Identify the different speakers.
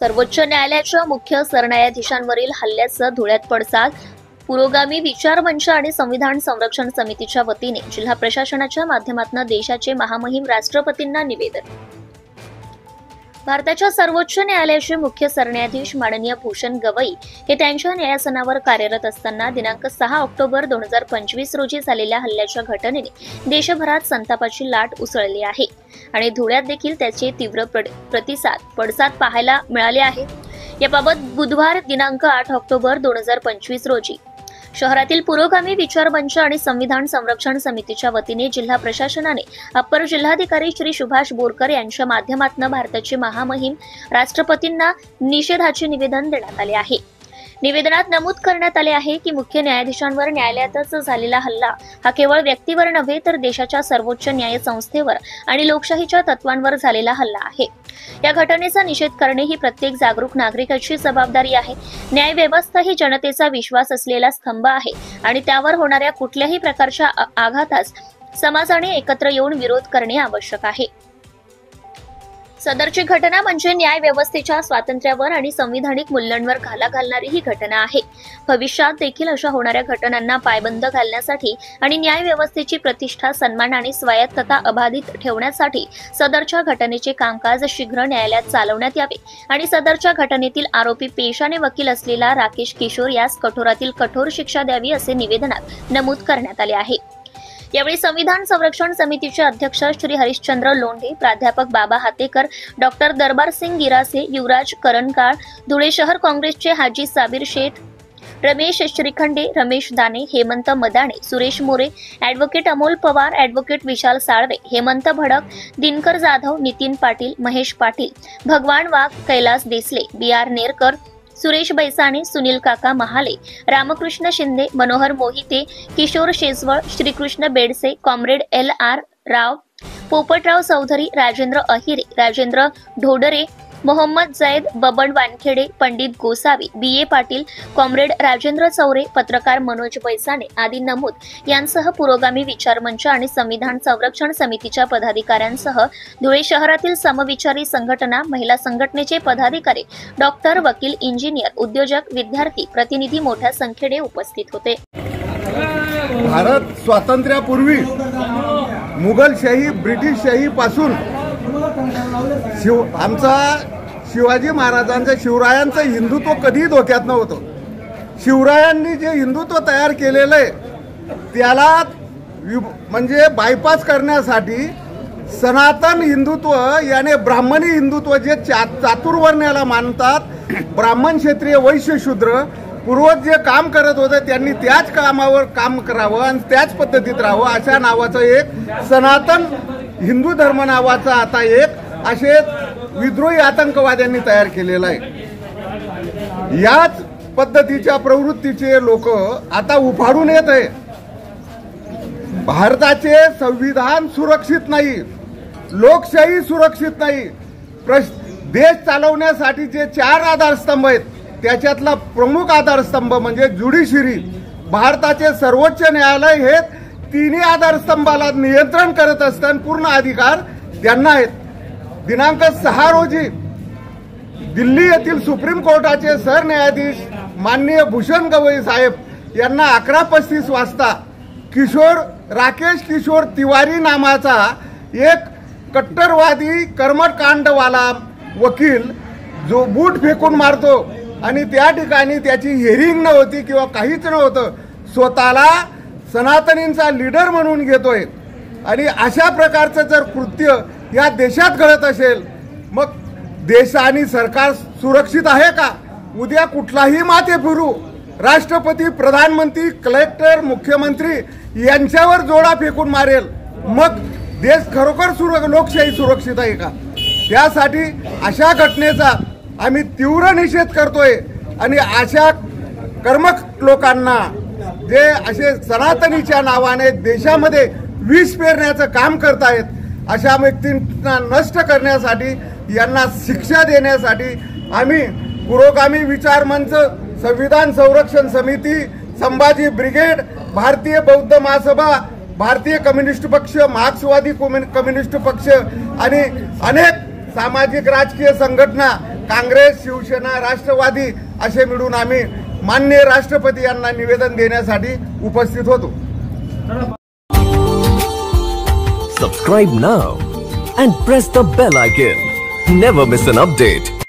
Speaker 1: सर्वोच्च न्यायालयाच्या मुख्य सरन्यायाधीशांवरील हल्ल्याचा धुळ्यात पडसाद. पुरोगामी विचार मंच आणि संविधान संरक्षण समितीच्या वतीने जिल्हा प्रशासनाच्या माध्यमातून देशाचे महामहिम राष्ट्रपतींना निवेदन. भारताच्या सर्वोच्च न्यायालयाचे मुख्य सरन्यायाधीश माननीय भूषण गवई हे त्यांच्या न्यायासनावर कार्यरत असताना दिनांक 6 ऑक्टोबर 2025 रोजी झालेल्या हल्ल्याच्या घटनेने देशभरात संतापाची लाट उसळली आहे आणि धुळ्यात देखील त्याचे तीव्र पडसाद पाहायला मिळाले आहे. याबाबत बुधवार दिनांक 8 ऑक्टोबर 2025 रोजी शहरातील पुरोगामी विचार मंच आणि संविधान संरक्षण समितीच्या वतीने जिल्हा प्रशासनाने अप्पर जिल्हाधिकारी श्री सुभाष बोरकर यांच्या माध्यमातून भारताचे महामहिम राष्ट्रपतींना निषेधाचे निवेदन देण्यात आले आहे. निवेदनात नमूद करण्यात आले आहे की मुख्य न्यायाधीशांवर न्यायालयातच झालेला हल्ला हा केवळ व्यक्तीवर नव्हे तर देशाच्या सर्वोच्च न्याय संस्थेवर आणि लोकशाहीच्या तत्वांवर झालेला हल्ला आहे. या घटनेचा निषेध करणे ही प्रत्येक जागरूक नागरिकाची जबाबदारी आहे. न्याय व्यवस्था ही जनतेचा विश्वास असलेला स्तंभ आहे आणि त्यावर होणाऱ्या कुठल्याही प्रकारच्या आघातास समाजाने एकत्र येऊन विरोध करणे आवश्यक आहे. सदरची घटना म्हणजे न्याय व्यवस्थेच्या स्वातंत्र्यावर आणि संविधानिक मूल्यांवर घाला घालणारी ही घटना आहे. भविष्यात देखील अशा होणाऱ्या घटनांना पायबंद घालण्यासाठी आणि न्याय व्यवस्थेची प्रतिष्ठा, सन्मान आणि स्वायत्तता अबाधित ठेवण्यासाठी सदरच्या घटनेचे कामकाज शीघ्र न्यायालयात चालवण्यात यावे आणि सदरच्या घटनेतील आरोपी पेशाने वकील असलेला राकेश किशोर यास कठोरातील कठोर शिक्षा द्यावी असे निवेदनात नमूद करण्यात आले आहे. यावेळी संविधान संरक्षण समितीचे अध्यक्ष श्री हरिश्चंद्र लोंढे, प्राध्यापक बाबा हातेकर, डॉक्टर दरबार सिंग गिरासे, युवराज करंकाळ, धुळे शहर काँग्रेसचे हाजी साबिर शेठ, रमेश श्रीखंडे, रमेश दाने, हेमंत मदाणे, सुरेश मोरे, ॲडव्होकेट अमोल पवार, ॲडव्होकेट विशाल साळवे, हेमंत भडक, दिनकर जाधव, नितीन पाटील, महेश पाटील, भगवान वाघ, कैलास देसले, BR नेरकर, सुरेश बैसाणे, सुनील काका महाले, रामकृष्ण शिंदे, मनोहर मोहिते, किशोर शेजवळ, श्रीकृष्ण बेडसे, कॉम्रेड LR राव, पोपटराव चौधरी, राजेंद्र अहिरे, राजेंद्र ढोडरे, मोहम्मद जैद, बबन वानखेडे, पंडित गोसावी, BA पाटील, कॉम्रेड राजेंद्र चौरे, पत्रकार मनोज बैसाणे आदी नमूद यांसह पुरोगामी विचार मंच आणि संविधान संरक्षण समितीच्या पदाधिकाऱ्यांसह धुळे शहरातील समविचारी संघटना, महिला संघटनेचे पदाधिकारी, डॉक्टर, वकील, इंजिनियर, उद्योजक, विद्यार्थी, प्रतिनिधी मोठ्या संख्येने उपस्थित होते.
Speaker 2: भारत स्वातंत्र्यापूर्वी मुघलशाही, ब्रिटिशशाही पासून आमचा शिवाजी महाराजांचं, शिवरायांचं हिंदुत्व कधी धोक्यात नव्हतं. शिवरायांनी जे हिंदुत्व तयार केलेलं आहे त्याला म्हणजे बायपास करण्यासाठी सनातन हिंदुत्व याने ब्राह्मणी हिंदुत्व जे चातुर्वर्ण्याला मानतात, ब्राह्मण, क्षत्रिय, वैश्य, शूद्र पूर्वज जे काम करत होते त्यांनी त्याच कामावर काम करावं आणि त्याच पद्धतीत राहावं अशा नावाचं एक सनातन हिंदू धर्म नावाचा आता एक असे विद्रोही आतंकवाद्यांनी तयार केलेला आहे. याच पद्धतीच्या प्रवृत्तीचे लोक आता उफाडून येत आहे. भारताचे संविधान सुरक्षित नाही, लोकशाही सुरक्षित नाही. देश चालवण्यासाठी जे 4 आधारस्तंभ आहेत त्याच्यातला प्रमुख आधारस्तंभ म्हणजे ज्युडिशरी. भारताचे सर्वोच्च न्यायालय हे 3 आधारस्तंभाला नियंत्रण करत असताना पूर्ण अधिकार त्यांना आहेत. दिनांक 6 रोजी दिल्ली येथील सुप्रीम कोर्टाचे सरन्यायाधीश माननीय भूषण गवई साहेब यांना 11:35 वाजता राकेश किशोर तिवारी नामाचा एक कट्टरवादी कर्मकांडवाला वकील जो बूट फेकून मारतो आणि त्या ठिकाणी त्याची हिअरिंग नव्हती किंवा काहीच नव्हतं, स्वतःला सनातनींचा लीडर म्हणून घेतोय आणि अशा प्रकारचं जर कृत्य या देशात घडत असेल मग देश आणि सरकार सुरक्षित आहे का? उद्या कुठलाही माथे फिरू राष्ट्रपती, प्रधानमंत्री, कलेक्टर, मुख्यमंत्री यांच्यावर जोडा फेकून मारेल, मग देश खरोखर लोकशाही सुरक्षित आहे का? त्यासाठी अशा घटनेचा आम्ही तीव्र निषेध करतोय आणि अशा कर्मक लोकांना जे असे सनातनीच्या नावाने देशामध्ये विष पेरण्याचं काम करतायत अशा व्यक्तींना नष्ट करण्यासाठी, यांना शिक्षा देण्यासाठी आम्ही पुरोगामी विचार मंच, संविधान संरक्षण समिती, संभाजी ब्रिगेड, भारतीय बौद्ध महासभा, भारतीय कम्युनिस्ट पक्ष, मार्क्सवादी कम्युनिस्ट पक्ष आणि अनेक सामाजिक राजकीय संघटना काँग्रेस, शिवसेना, राष्ट्रवादी असे मिळून आम्ही माननीय राष्ट्रपती यांना निवेदन देण्यासाठी उपस्थित होतो.
Speaker 3: Subscribe now and press the bell icon. Never miss an update.